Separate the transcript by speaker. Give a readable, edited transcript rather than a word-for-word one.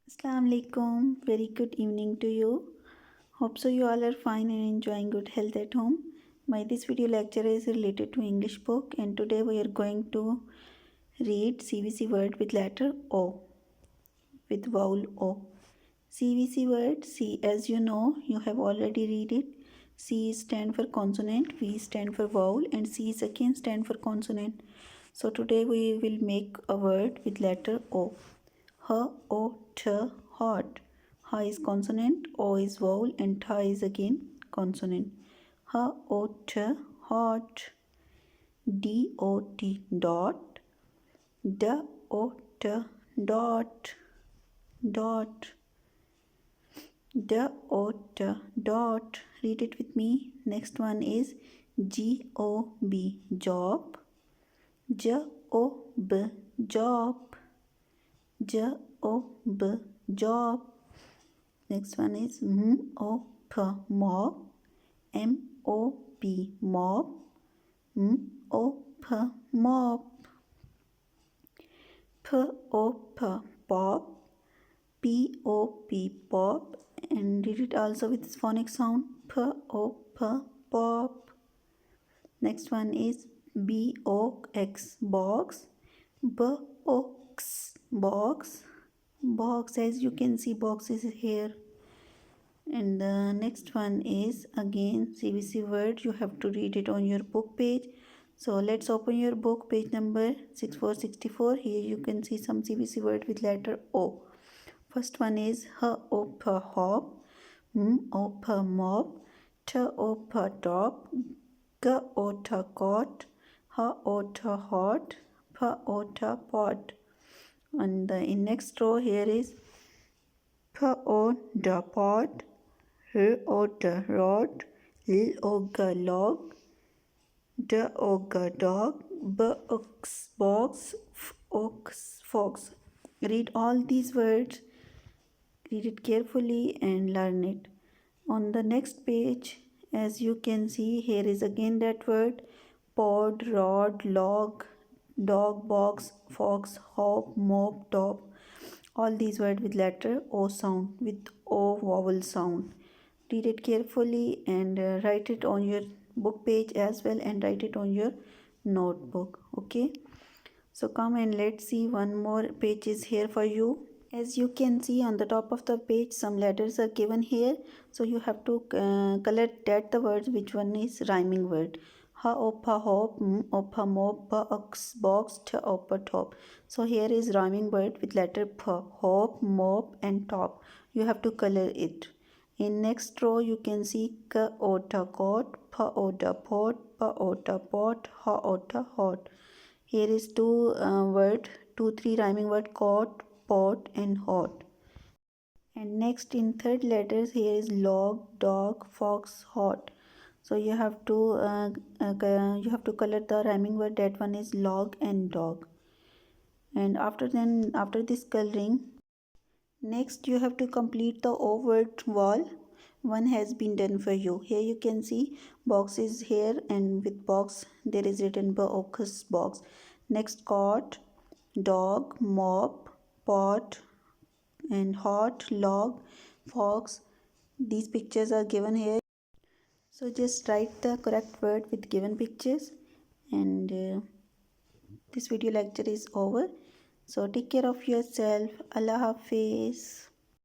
Speaker 1: Assalamu alaikum. Very good evening to you. Hope so you all are fine and enjoying good health at home. This video lecture is related to English book, and today we are going to read CVC word with letter O, with vowel O. CVC word, C, as you know, you have already read it. C stand for consonant, V stand for vowel, and C is again stand for consonant. So today we will make a word with letter O. H-O-T, hot. H is consonant, O is vowel, and T is again consonant. H-O-T, hot. D-O-T, dot. D-O-T, dot. Dot. D-O-T, dot. Read it with me. Next one is G-O-B, job. J-O-B, job. J-O-B, job. Next one is M-O-P, mop. M-O-P, mop. M-O-P, mop. P-O-P, pop. P-O-P, pop. And read it also with this phonic sound. P-O-P, pop. Next one is B-O-X, box. B-O-X, box. Box, as you can see, box is here. And the next one is again CVC word. You have to read it on your book page. So let's open your book, page number 6464. Here you can see some CVC word with letter O. First one is H-O-P, hop. M-O-P, mop. T-O-P, top. G-O-T, cot. H-O-T, hot. P-O-T, pot. And in next row here is P-O-D, pot. R-O-D, rod. L-O-G, log. D-O-G, dog. B-O-X, box. F-O-X, fox. Read all these words. Read it carefully and learn it. On the next page, as you can see, here is again that word. Pod, rod, log, dog, box, fox, hop, mop, top. All these words with letter O sound, with O vowel sound. Read it carefully and write it on your book page as well, and write it on your notebook. Okay. So come and let's see, one more page is here for you. As you can see on the top of the page, some letters are given here. So you have to color that the words which one is rhyming word. Ha-o-pa, hop, m-o-pa, mop, pa-ox, box, t-o-pa, top. So here is rhyming word with letter P. Hop, mop and top. You have to color it. In next row you can see k-o-ta, cot, pa-o-ta, pot, pa-o-ta, pot, ha-o-ta, hot. Here is two three rhyming word, cot, pot and hot. And next in third letters here is log, dog, fox, hot. So you have to color the rhyming word. That one is log and dog. And after this coloring, next you have to complete the O word wall. One has been done for you. Here you can see box is here, and with box there is written box, box. Next cot, dog, mop, pot and hot, log, fox. These pictures are given here. So just write the correct word with given pictures, and this video lecture is over. So take care of yourself. Allah Hafiz.